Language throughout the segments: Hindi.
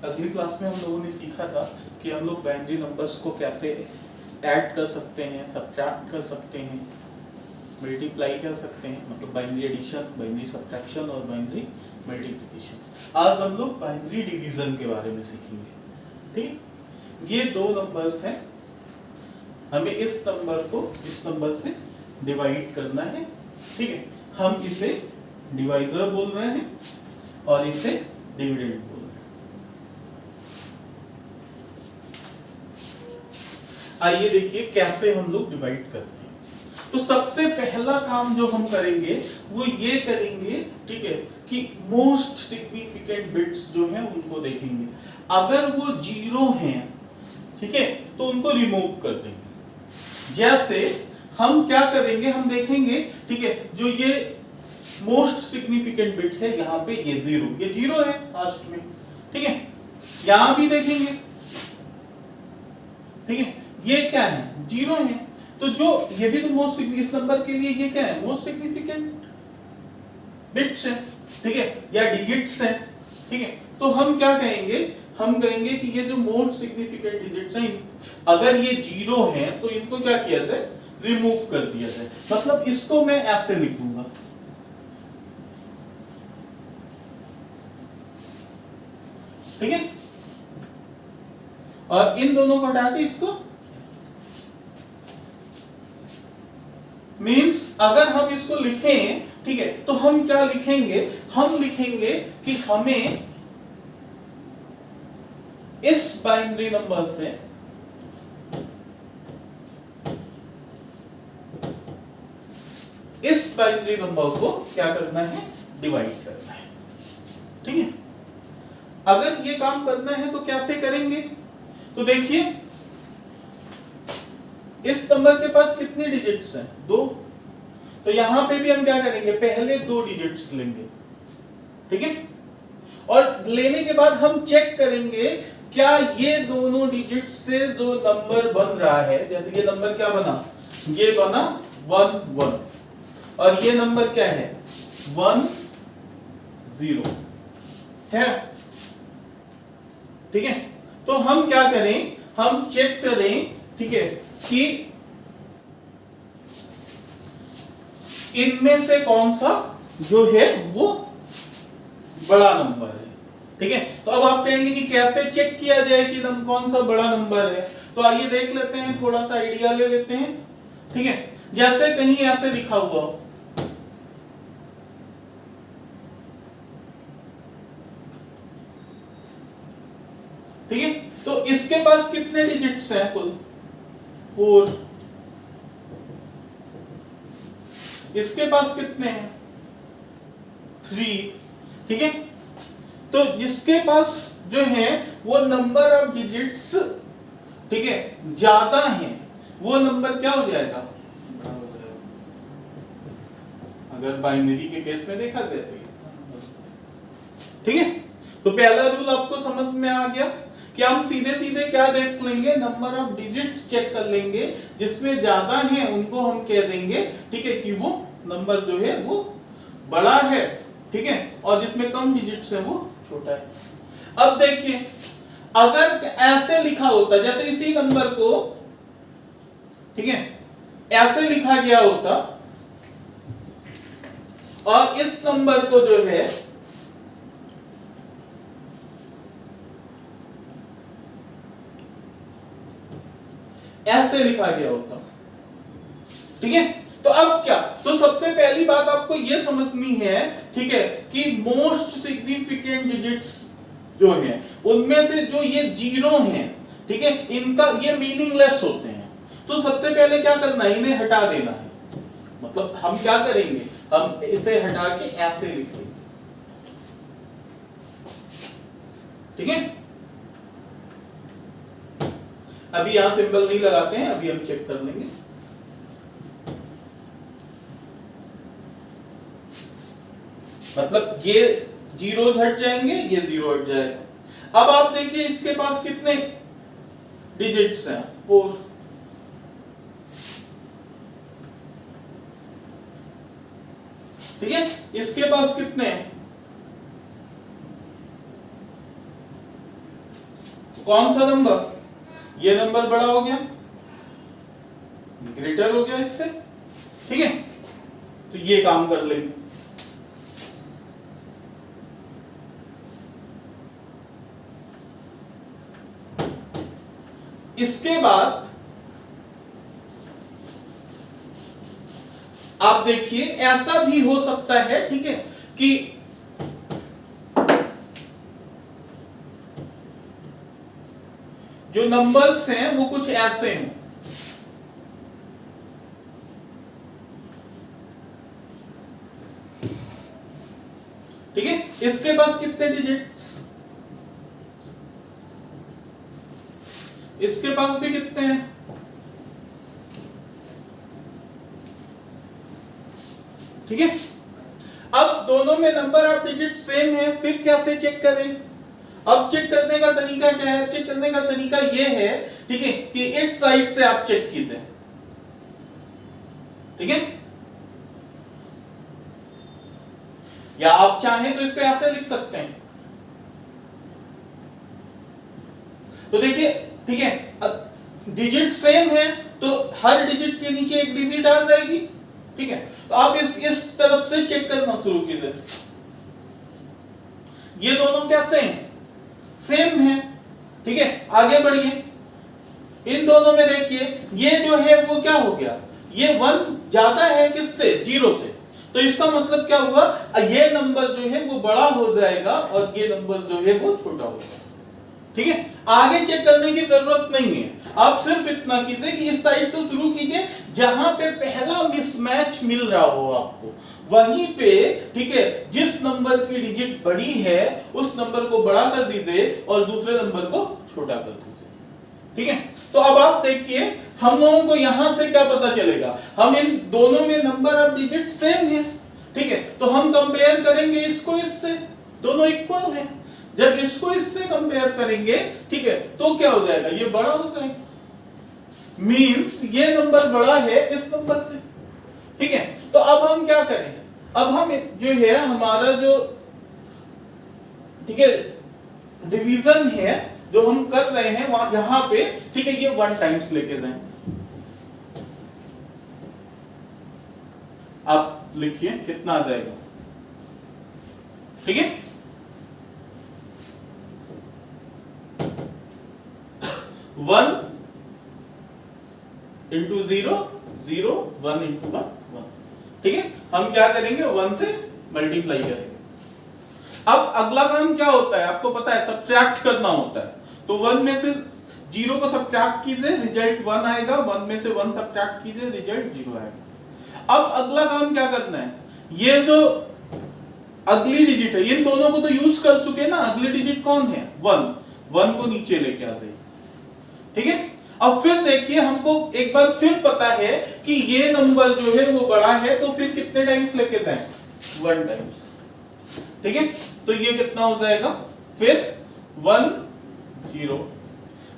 अगली क्लास में हम लोगों ने सीखा था कि हम लोग बाइनरी नंबर्स को कैसे ऐड कर सकते हैं, सब्ट्रैक्ट कर सकते हैं, मल्टीप्लाई कर सकते हैं, मतलब बाइनरी एडिशन, बाइनरी सब्ट्रैक्शन और बाइनरी मल्टीप्लिकेशन। आज हम लोग बाइनरी डिवीजन के बारे में सीखेंगे। ठीक, ये दो नंबर्स हैं, हमें इस नंबर को इस नंबर से डिवाइड करना है। ठीक है, हम इसे डिवाइजर बोल रहे हैं और इसे डिविडेंड बोल रहे हैं। आइए देखिए कैसे हम लोग डिवाइड करते हैं। तो सबसे पहला काम जो हम करेंगे वो ये करेंगे, ठीक है, कि मोस्ट सिग्निफिकेंट बिट्स जो हैं उनको देखेंगे। अगर वो जीरो हैं, ठीक है, तो उनको रिमूव कर देंगे। जैसे हम क्या करेंगे, हम देखेंगे, ठीक है, जो ये मोस्ट सिग्निफिकेंट बिट है यहाँ पे ये जीरो है लास्ट में। ठीक है, यहां भी देखेंगे, ठीक है, ये क्या है, जीरो है। तो जो ये भी तो मोस्ट इस नंबर के लिए ये क्या है, मोस्ट सिग्निफिकेंट बिट्स है, ठीक है, या डिजिट्स है। ठीक है, तो हम क्या कहेंगे, हम कहेंगे कि ये जो मोस्ट सिग्निफिकेंट डिजिट्स हैं, अगर ये जीरो है तो इनको क्या किया जाए, रिमूव कर दिया जाए। मतलब इसको मैं ऐसे लिख दूंगा, ठीक है, और इन दोनों को हटा के इसको, मींस अगर हम इसको लिखें, ठीक है, तो हम क्या लिखेंगे, हम लिखेंगे कि हमें इस बाइनरी नंबर से इस बाइनरी नंबर को क्या करना है, डिवाइड करना है। ठीक है, अगर ये काम करना है तो कैसे करेंगे, तो देखिए इस नंबर के पास कितने डिजिट्स हैं, दो। तो यहां पे भी हम क्या करेंगे, पहले दो डिजिट्स लेंगे, ठीक है, और लेने के बाद हम चेक करेंगे क्या ये दोनों डिजिट्स से जो नंबर बन रहा है, जैसे ये नंबर क्या बना, ये बना 1 1, और ये नंबर क्या है 1 0 है। ठीक है, तो हम क्या करें, हम चेक करें, ठीक है, कि इनमें से कौन सा जो है वो बड़ा नंबर है। ठीक है, तो अब आप कहेंगे कि कैसे चेक किया जाए कि कौन सा बड़ा नंबर है। तो आइए देख लेते हैं, थोड़ा सा आइडिया ले लेते हैं। ठीक है, जैसे कहीं ऐसे लिखा हुआ हो, ठीक है, तो इसके पास कितने डिजिट्स हैं कुल, 4। इसके पास कितने हैं, 3। ठीक है, तो जिसके पास जो है वो नंबर ऑफ डिजिट्स, ठीक है, ज्यादा है, वो नंबर क्या हो जाएगा, बड़ा हो जाएगा। अगर बाइनरी के केस में देखा जाए तो, ठीक है, तो पहला रूल आपको समझ में आ गया कि हम सीधे सीधे क्या देख लेंगे, नंबर ऑफ डिजिट्स चेक कर लेंगे, जिसमें ज्यादा है उनको हम कह देंगे, ठीक है, कि वो नंबर जो है वो बड़ा है, ठीक है, और जिसमें कम डिजिट्स है वो छोटा है। अब देखिए अगर ऐसे लिखा होता, जैसे इसी नंबर को, ठीक है, ऐसे लिखा गया होता और इस नंबर को जो है ऐसे लिखा गया होता, ठीक है, तो अब क्या, तो सबसे पहली बात आपको यह समझनी है, ठीक है, कि मोस्ट सिग्निफिकेंट डिजिट्स जो हैं उनमें से जो ये जीरो हैं, ठीक है, इनका ये मीनिंगलेस होते हैं। तो सबसे पहले क्या करना है, इन्हें हटा देना है। मतलब हम क्या करेंगे, हम इसे हटा के ऐसे लिख लेंगे, ठीक है। अभी यहां सिंबल नहीं लगाते हैं, अभी हम चेक कर लेंगे। मतलब ये जीरोस हट जाएंगे, ये जीरो हट जाएगा। अब आप देखिए इसके पास कितने डिजिट्स हैं, 4। ठीक है, इसके पास कितने हैं, कौन सा नंबर, ये नंबर बड़ा हो गया, ग्रेटर हो गया इससे, ठीक है, तो ये काम कर लेंगे। इसके बाद आप देखिए ऐसा भी हो सकता है, ठीक है, कि जो नंबर्स हैं वो कुछ ऐसे हैं, ठीक है, इसके पास कितने डिजिट्स, इसके पास भी कितने हैं, ठीक है। अब दोनों में नंबर ऑफ डिजिट सेम है, फिर कैसे चेक करें? अब चेक करने का तरीका क्या है? चेक करने का तरीका यह है, ठीक है, कि इस साइड से आप चेक कीजिए, ठीक है, या आप चाहें तो इसको ऐसे लिख सकते हैं। तो देखिए, ठीक है, डिजिट सेम है तो हर डिजिट के नीचे एक डिजिट आ जाएगी, ठीक है। तो आप इस तरफ से चेक करना शुरू कीजिए। ये दोनों कैसे हैं? सेम है, ठीक है। आगे बढ़िए, इन दोनों में देखिए, ये जो है वो क्या हो गया, ये 1 ज्यादा है किससे, 0 से, तो इसका मतलब क्या हुआ, ये नंबर जो है वो बड़ा हो जाएगा और ये नंबर जो है वो छोटा हो जाएगा, ठीक है। आगे चेक करने की जरूरत नहीं है, आप सिर्फ इतना कीजिए कि इस साइड से शुरू कीजिए, जहां पे पहला मिसमैच मिल रहा हो आपको वहीं पे, ठीक है, जिस नंबर की डिजिट बड़ी है उस नंबर को बड़ा कर दीजिए और दूसरे नंबर को छोटा कर दीजिए, ठीक है। तो अब आप देखिए हम लोगों को यहां से क्या पता चलेगा, हम इन दोनों में नंबर ऑफ डिजिट सेम है, ठीक है, तो हम कंपेयर करेंगे इसको इससे, दोनों इक्वल है। जब इसको इससे कंपेयर करेंगे, ठीक है, तो क्या हो जाएगा, ये बड़ा हो जाएगा, मींस ये नंबर बड़ा है इस नंबर से, ठीक है। तो अब हम क्या करें, अब हम जो है हमारा जो, ठीक है, डिवीजन है जो हम कर रहे हैं वहां यहां पे, ठीक है, ये 1 टाइम्स लेके जाएं। आप लिखिए कितना आ जाएगा, ठीक है, 1 इंटू 0 0 1 इंटू 1 1, ठीक है। हम क्या करेंगे, 1 से मल्टीप्लाई करेंगे। अब अगला काम क्या होता है आपको पता है, सब्ट्रैक्ट करना होता है। तो 1 में से 0 को सब्ट्रैक्ट कीजिए, रिजल्ट 1 आएगा, 1 में से 1 सब्ट्रैक्ट कीजिए, रिजल्ट 0 आएगा। अब अगला काम क्या करना है, ये जो अगली डिजिट है, इन दोनों को तो यूज कर चुके ना, अगली डिजिट कौन है, 1 को नीचे लेके आ जाइए, ठीक है। अब फिर देखिए हमको एक बार फिर पता है कि ये नंबर जो है वो बड़ा है, तो फिर कितने टाइम्स लेके जाएं, 1 टाइम्स, ठीक है। तो ये कितना हो जाएगा, फिर 1 0,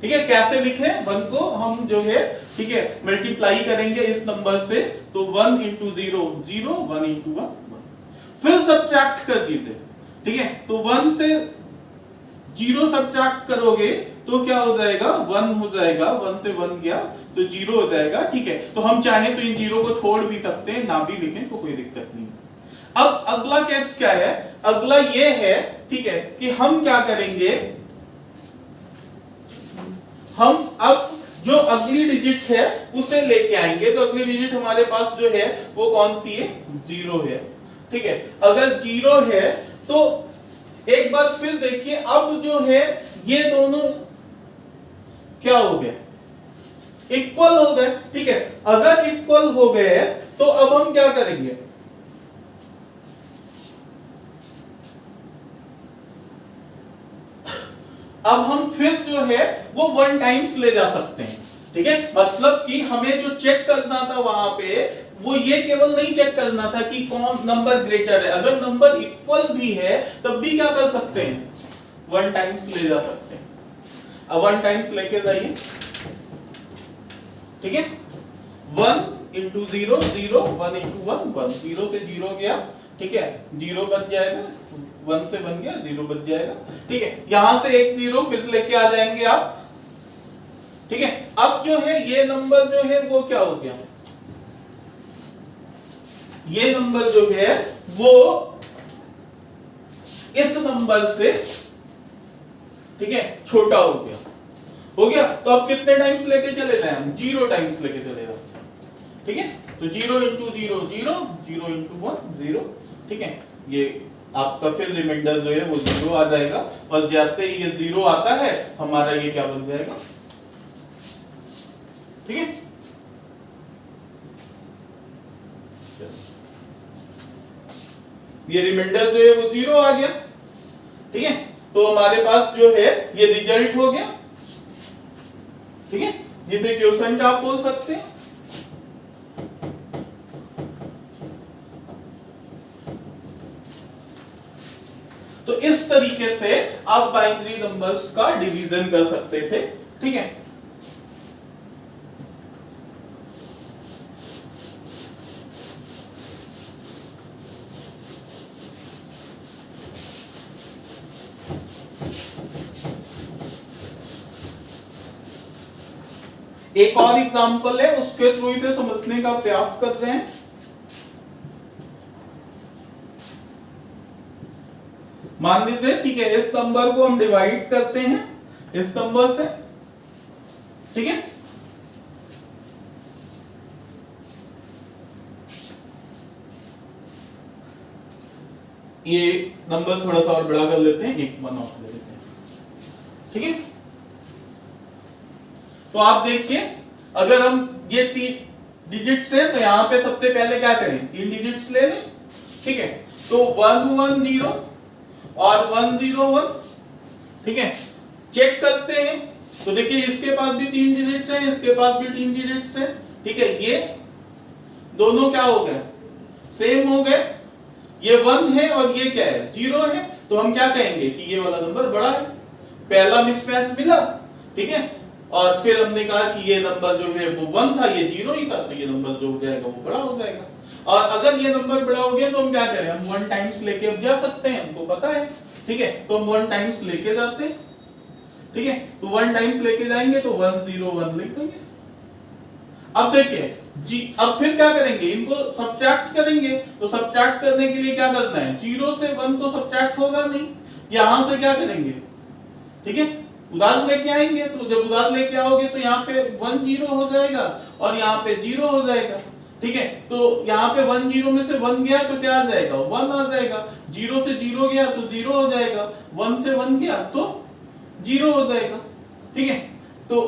ठीक है। कैसे लिखे, 1 को हम जो है, ठीक है, मल्टीप्लाई करेंगे इस नंबर से, तो 1 इंटू 0 0 1 इंटू 1 1, फिर सब्ट्रैक्ट कर दीजिए, ठीक है। तो 1 से 0 सब्ट्रैक्ट करोगे तो क्या हो जाएगा, 1 हो जाएगा, 1 से 1 गया तो 0 हो जाएगा, ठीक है। तो हम चाहें तो इन 0 को छोड़ भी सकते हैं, ना भी लिखें तो कोई दिक्कत नहीं। अब अगला केस क्या है, अगला ये है, ठीक है, कि हम क्या करेंगे, हम अब जो अगली डिजिट है उसे लेके आएंगे। तो अगली डिजिट हमारे पास जो है वो कौन सी है, 0 है, ठीक है। अगर 0 है तो एक बार फिर देखिए, अब जो है ये दोनों क्या हो गए, इक्वल हो गए, ठीक है। अगर इक्वल हो गए तो अब हम क्या करेंगे, अब हम फिर जो है वो 1 टाइम्स ले जा सकते हैं, ठीक है। मतलब कि हमें जो चेक करना था वहां पे, वो ये केवल नहीं चेक करना था कि कौन नंबर ग्रेटर है, अगर नंबर इक्वल भी है तब भी क्या कर सकते हैं, 1 टाइम्स ले जा सकते हैं। अब 1 टाइम्स लेके जाइए, ठीक है, 1 इंटू 0 0 1 इंटू 1 1, 0 से 0 गया, ठीक है, 0 बच जाएगा, 1 से बन गया 0 बच जाएगा, ठीक है। यहां से एक 0 फिर लेके आ जाएंगे आप, ठीक है। अब जो है ये नंबर जो है वो क्या हो गया, ये नंबर जो है वो इस नंबर से, ठीक है, छोटा हो गया, हो गया। तो अब कितने टाइम्स लेके चले जाए हम, 0 टाइम्स लेके चले जाए, ठीक है। तो 0 इंटू 0 0, 0 इंटू 1 0, ठीक है। ये आपका फिर रिमाइंडर जो है वो 0 आ जाएगा, और जैसे ही ये 0 आता है हमारा ये क्या बन जाएगा, ठीक है। ये रिमाइंडर जो है वो 0 आ गया, ठीक है। तो हमारे पास जो है ये रिजल्ट हो गया, ठीक है, जिसे क्वोशंट आप बोल सकते हैं। तो इस तरीके से आप बाइनरी नंबर्स का डिवीजन कर सकते थे, ठीक है। एक और एग्जांपल है, उसके थ्रू ही समझने का प्रयास कर रहे हैं। मान लीजिए, ठीक है, इस नंबर को हम डिवाइड करते हैं इस नंबर से, ठीक है। ये नंबर थोड़ा सा और बड़ा कर लेते हैं, एक 1 और ले लेते हैं, ठीक है। तो आप देखिए, अगर हम ये 3 डिजिट्स है तो यहां पे सबसे पहले क्या करें, 3 डिजिट्स ले लें, ठीक है। तो 1 1 0 और 1 0 1, ठीक है। चेक करते हैं, तो देखिए इसके पास भी 3 डिजिट्स हैं, इसके पास भी 3 डिजिट्स हैं, ठीक है। ये दोनों क्या हो गए, सेम हो गए। ये 1 है और ये क्या है, 0 है, तो हम क्या कहेंगे कि ये वाला नंबर बड़ा है। पहला मिसमैच मिला, ठीक है। और फिर हमने कहा कि ये नंबर जो है वो 1 था, ये 0 ही था, तो ये नंबर जो हो जाएगा वो बड़ा हो जाएगा। और अगर ये नंबर बड़ा हो गया तो हम क्या करें, हम 1 टाइम्स लेके अब जा सकते हैं, हमको पता है, ठीक है। तो हम 1 टाइम्स लेके जाते हैं, ठीक है। तो 1 टाइम्स लेके जाएंगे तो 1 0 1 लिख देंगे। अब देखिए जी, अब फिर क्या करेंगे, इनको सब्ट्रैक्ट करेंगे। तो सब्ट्रैक्ट करने के लिए क्या करना है, 0 से 1 तो सब्ट्रैक्ट होगा नहीं, यहां से क्या करेंगे, ठीक है, उधार लेके आएंगे। तो जब उधार लेके आओगे तो यहाँ पे 1 0 हो जाएगा और यहाँ पे 0 हो जाएगा, ठीक है। तो यहाँ पे 1 0 में से 1 गया तो क्या आ जाएगा, 1 आ जाएगा। 0 से 0 गया तो 0 हो जाएगा, 1 से 1 गया तो 0 हो जाएगा, ठीक है। तो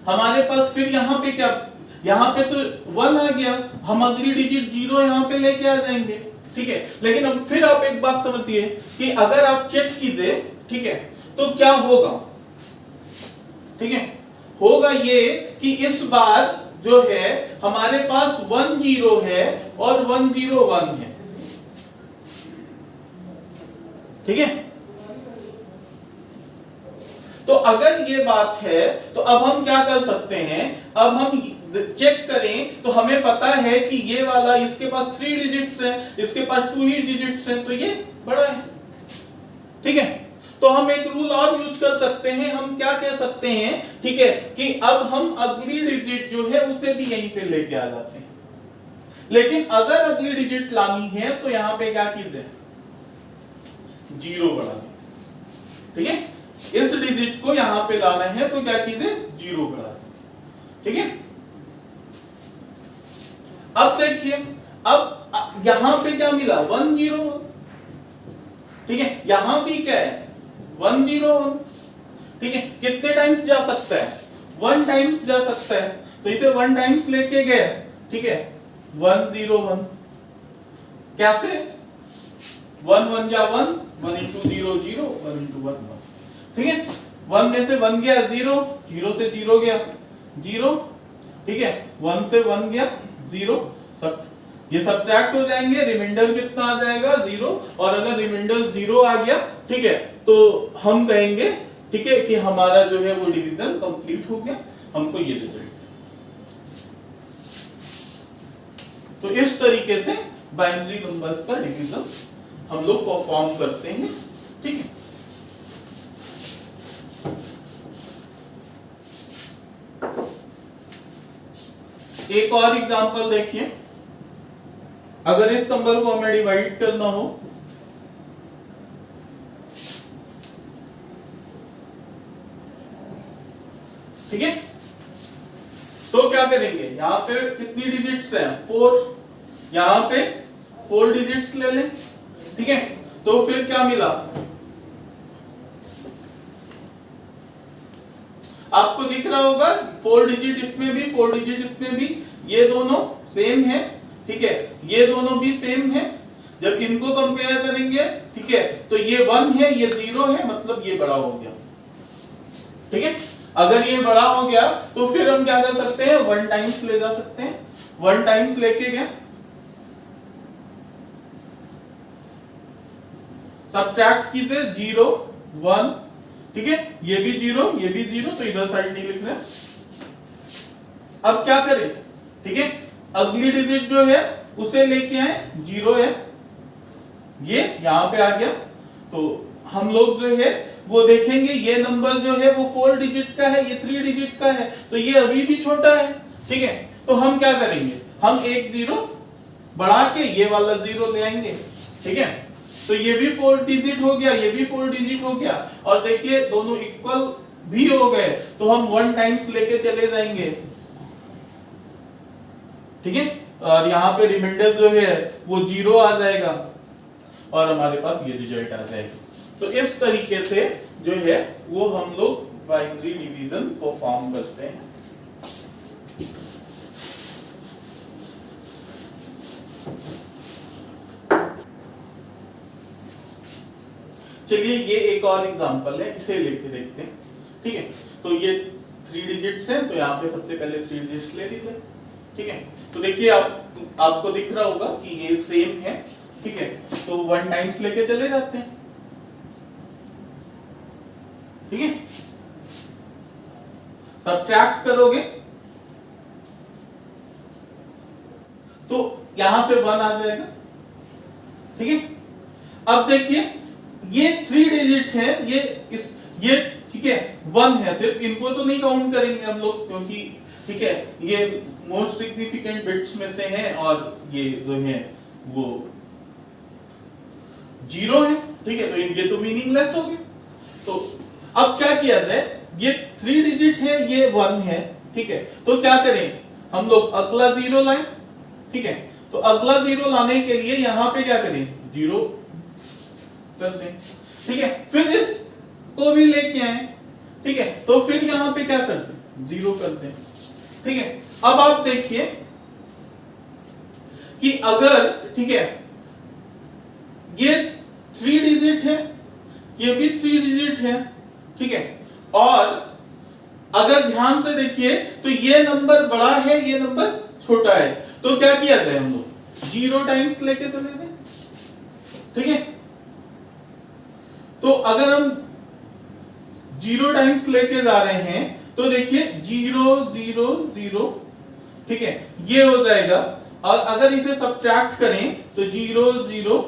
हमारे पास फिर यहाँ पे क्या, यहाँ पे तो 1 आ गया, हम अगली डिजिट 0 यहाँ पे लेके आ जाएंगे, ठीक है। लेकिन अब फिर आप एक बात समझिए कि अगर आप चेक कीजिए, ठीक है, तो क्या होगा, ठीक है, होगा ये कि इस बार जो है हमारे पास 1 0 है और 1 0 1 है, ठीक है। तो अगर ये बात है तो अब हम क्या कर सकते हैं, अब हम चेक करें तो हमें पता है कि ये वाला, इसके पास 3 डिजिट्स हैं, इसके पास 2 ही डिजिट्स हैं, तो ये बड़ा है, ठीक है। तो हम एक रूल और यूज कर सकते हैं, हम क्या कह सकते हैं, ठीक है, कि अब हम अगली डिजिट जो है उसे भी यहीं पे लेके आ जाते हैं। लेकिन अगर अगली डिजिट लानी है तो यहां पे क्या कीजिए, 0 बढ़ा दें, ठीक है। इस डिजिट को यहां पे लाना है तो क्या कीजिए, 0 बढ़ा दें, ठीक है। अब देखिए, अब यहां पे क्या मिला, 1 0 1, ठीक है। यहां भी क्या है, 1 0 1, ठीक है। कितने टाइम्स जा सकता है, 1 टाइम्स जा सकता है, तो इसे 1 टाइम्स लेके गए, ठीक है। 1 0 1 कैसे, 1 1 जा 1, 1 into 0 0, 1 into 1 1, ठीक है। 1 में से 1 गया 0, 0 से 0 गया 0, ठीक है। 1 से 1 गया 0, सब ये सब्ट्रैक्ट हो जाएंगे, रिमाइंडर कितना आ जाएगा 0। और अगर रिमाइंडर 0 आ गया, ठीक है, तो हम कहेंगे, ठीक है, कि हमारा जो है वो डिवीजन कंप्लीट हो गया, हमको ये रिजल्ट। तो इस तरीके से बाइनरी नंबर्स का डिवीजन हम लोग परफॉर्म करते हैं। ठीक है, एक और एग्जांपल देखिए, अगर इस नंबर को हमें डिवाइड करना हो, ठीक है, तो क्या करेंगे, यहां पे कितनी डिजिट्स हैं, 4, यहां पे 4 डिजिट्स ले लें। ठीक है, तो फिर क्या मिला, आपको दिख रहा होगा 4 डिजिट इसमें भी, 4 डिजिट इसमें भी, ये दोनों सेम है। ठीक है, ये दोनों भी सेम है। जब इनको कंपेयर करेंगे, ठीक है, तो ये 1 है, ये 0 है, मतलब ये बड़ा हो गया। ठीक है, अगर ये बड़ा हो गया तो फिर हम क्या कर सकते हैं, 1 टाइम्स ले जा सकते हैं। 1 टाइम्स लेके क्या सब्ट्रैक्ट कीजिए, 0 1, ठीक है, ये भी 0, ये भी 0, तो इधर साइड नहीं लिख रहे। अब क्या करें, ठीक है, अगली डिजिट जो है उसे लेके आए, 0 है, ये यहां पे आ गया, तो हम लोग जो है वो देखेंगे ये नंबर जो है वो 4 डिजिट का है, ये 3 डिजिट का है, तो ये अभी भी छोटा है। ठीक है, तो हम क्या करेंगे, हम एक 0 बढ़ा के ये वाला 0 ले आएंगे। ठीक है, तो ये भी 4 डिजिट हो गया, ये भी 4 डिजिट हो गया, और देखिए दोनों इक्वल भी हो गए, तो हम 1 टाइम्स लेके चले जाएंगे। ठीक है, और यहाँ पे रिमाइंडर जो है वो 0 आ जाएगा और हमारे पास ये रिजल्ट आ जाएगा। तो इस तरीके से जो है वो हम लोग बाइनरी डिवीजन को फॉर्म करते हैं। चलिए ये एक और एग्जांपल है, इसे लेके देखते हैं। ठीक है, तो ये 3 डिजिट्स हैं, तो यहाँ पे सबसे पहले 3 डिजिट्स ले लीजिए। ठीक है, तो देखिए आपको दिख रहा होगा कि ये सेम है। ठीक है, तो 1 टाइम्स लेके चले जाते हैं। ठीक है, सब्ट्रैक्ट करोगे तो यहां पे 1 आ जाएगा। ठीक है, अब देखिए ये 3 डिजिट है, ये ठीक है 1 है, सिर्फ इनको तो नहीं काउंट करेंगे हम लोग, क्योंकि ठीक है ये मोस्ट सिग्निफिकेंट बिट्स में से हैं और ये जो है वो 0 है। ठीक है, तो ये तो मीनिंगलेस हो गए। तो अब क्या किया जाए, ये 3 डिजिट है, ये 1 है। ठीक है, तो क्या करें, हम लोग अगला 0 लाएं। ठीक है, तो अगला 0 लाने के लिए यहां पे क्या करें, 0 कर दें। ठीक है, फिर इसको भी लेके आए। ठीक है, तो फिर यहां पे क्या करते, 0 कर दें। ठीक है, अब आप देखिए कि अगर ठीक है ये 3 डिजिट है, ये भी 3 डिजिट है। ठीक है, और अगर ध्यान से देखिए तो ये नंबर बड़ा है, ये नंबर छोटा है, तो क्या किया जाए, हम लोग 0 टाइम्स लेके चले जाए। ठीक है, तो अगर हम 0 टाइम्स लेके जा रहे हैं तो देखिए 0 0 0, ठीक है, ये हो जाएगा, और अगर इसे सब्ट्रैक्ट करें तो 0 0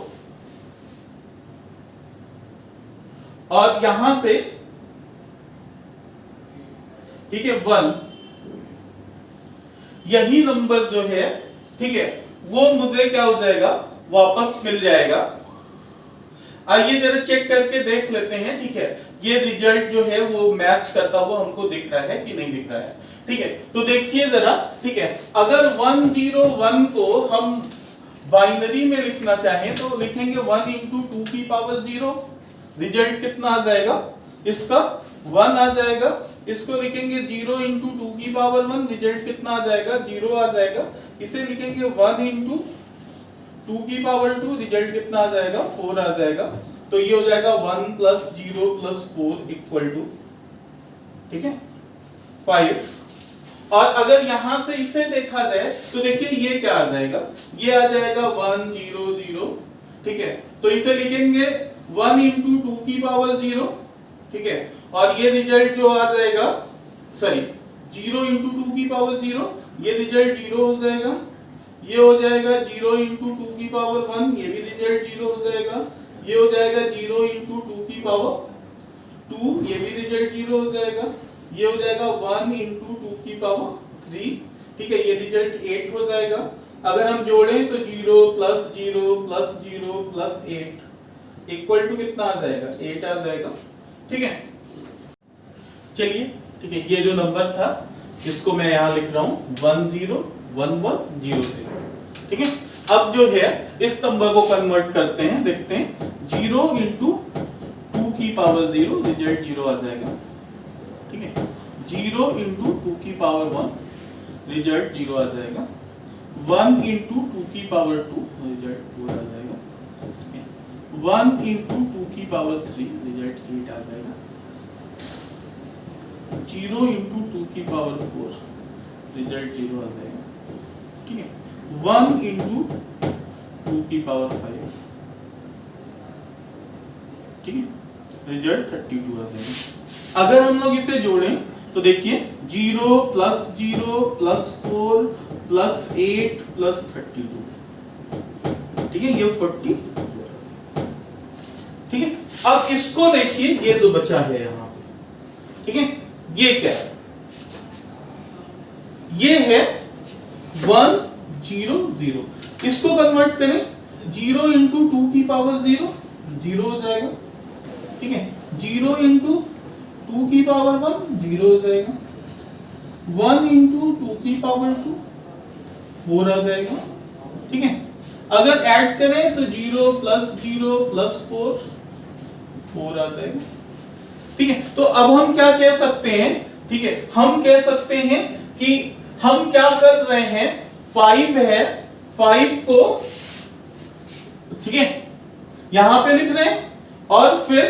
और यहां से ठीक है 1, यही नंबर जो है ठीक है वो मुझे क्या हो जाएगा, वापस मिल जाएगा। आइए जरा चेक करके देख लेते हैं। ठीक है, ये रिजल्ट जो है वो मैच करता हुआ हमको दिख रहा है कि नहीं दिख रहा है। ठीक है, तो देखिए जरा। ठीक है, अगर 101 को हम बाइनरी में लिखना चाहें तो लिखेंगे 1 इंटू 2 की पावर 0, रिजल्ट कितना आ जाएगा, इसका 1 आ जाएगा। इसको लिखेंगे 0 इंटू 2 की पावर 1, रिजल्ट कितना आ जाएगा, 0 आ जाएगा। इसे लिखेंगे 1 इंटू 2 की पावर 2, रिजल्ट कितना आ जाएगा, 4 आ जाएगा। तो ये हो जाएगा 1 प्लस 0 प्लस 4 इक्वल टू ठीक है 5। और अगर यहां से इसे देखा जाए तो देखिए ये क्या आ जाएगा, ये आ जाएगा 1 0 0। ठीक है, तो इसे लिखेंगे 1 इंटू 2 की पावर 0। ठीक है, और ये रिजल्ट जो आ जाएगा, सॉरी 0 इंटू 2 की पावर 0, ये रिजल्ट 0 हो जाएगा। ये हो जाएगा 0 इंटू 2 की पावर 1, ये भी रिजल्ट 0 हो जाएगा। ये हो जाएगा 0 इंटू 2 की पावर 2, ये भी रिजल्ट 0 हो जाएगा। ये हो जाएगा 1 इंटू 2 की पावर 3, ठीक है, ये रिजल्ट 8 हो जाएगा। अगर हम जोड़ें तो 0 plus 0 plus 0 plus 8 equal to कितना आ जाएगा, 8 आ जाएगा, ठीक है। चलिए, ठीक है, ये जो नंबर था इसको मैं यहाँ लिख रहा हूँ 101100, ठीक है। अब जो है इस नंबर को कन्वर्ट करते हैं, देखते हैं 0 इंटू 2 की पावर 0, रिजल्ट 0 आ जाएगा, ठीक है। 0 इंटू 2 की पावर 1, रिजल्ट 0 आ जाएगा। 1 इंटू 2 की पावर 2, रिजल्ट 4 आ जाएगा, ठीक है। 1 इंटू 2 की पावर 3, रिजल्ट 8 आ जाएगा। 0 इंटू 2 की पावर 4, रिजल्ट 0 आ जाएगा, ठीक है। 1 इंटू 2 की पावर 5, ठीक है, रिजल्ट 32 आ जाएगा। अगर हम लोग इसे जोड़ें तो देखिए 0 प्लस 0 प्लस 4 प्लस 8 प्लस 32, ठीक है, ये 40, ठीक है। अब इसको देखिए, ये जो बचा है यहां पे, ठीक है, ये क्या है, ये है 1 0 0, इसको कन्वर्ट करें 0 इंटू 2 की पावर 0, 0 हो जाएगा, ठीक है। 0 इंटू 2 की पावर 1, 0 हो जाएगा। 1 इंटू 2 की पावर 2, 4 आ जाएगा, ठीक है। अगर ऐड करें तो 0 प्लस 0 प्लस 4, 4 आ जाएगा, ठीक है। तो अब हम क्या कह सकते हैं, ठीक है, हम कह सकते हैं कि हम क्या कर रहे हैं, 5 है, 5 को, ठीक है, यहां पे लिख रहे हैं और फिर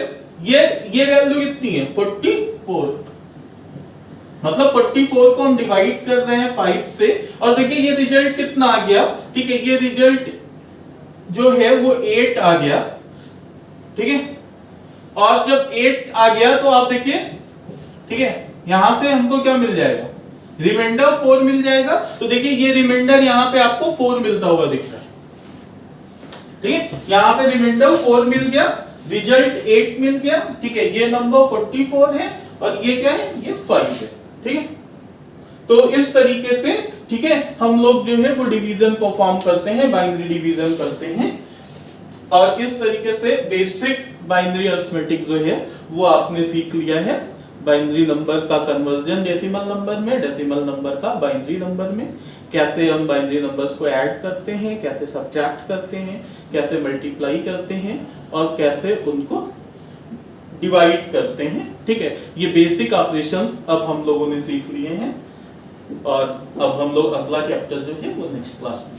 ये वैल्यू कितनी है 44, मतलब 44 को हम डिवाइड कर रहे हैं 5 से, और देखिए ये रिजल्ट कितना आ गया, ठीक है, ये रिजल्ट जो है वो 8 आ गया, ठीक है। और जब 8 आ गया तो आप देखिए, ठीक है, यहां से हमको क्या मिल जाएगा, रिमाइंडर 4 मिल जाएगा। तो देखिए ये रिमाइंडर यहां पे आपको 4 मिलता हुआ दिख रहा है, ठीक है, यहां पे रिमाइंडर 4 मिल गया, रिजल्ट 8 मिल गया, ठीक है। ये नंबर 44 है और ये क्या है, ये 5 है, ठीक है। तो इस तरीके से, ठीक है, हम लोग जो है वो डिवीजन परफॉर्म करते हैं, बाइनरी डिवीजन करते हैं, और इस तरीके से बेसिक बाइनरी अरिथमेटिक जो है वो आपने सीख लिया है। बाइनरी नंबर का कन्वर्जन डेसिमल नंबर में, डेसिमल नंबर का बाइनरी नंबर में, कैसे हम बाइनरी नंबर्स को ऐड करते हैं, कैसे सब्ट्रैक्ट करते हैं, कैसे मल्टीप्लाई करते हैं और कैसे उनको डिवाइड करते हैं, ठीक है। ये बेसिक ऑपरेशंस अब हम लोगों ने सीख लिए हैं, और अब हम लोग अगला चैप्टर जो है वो नेक्स्ट क्लास में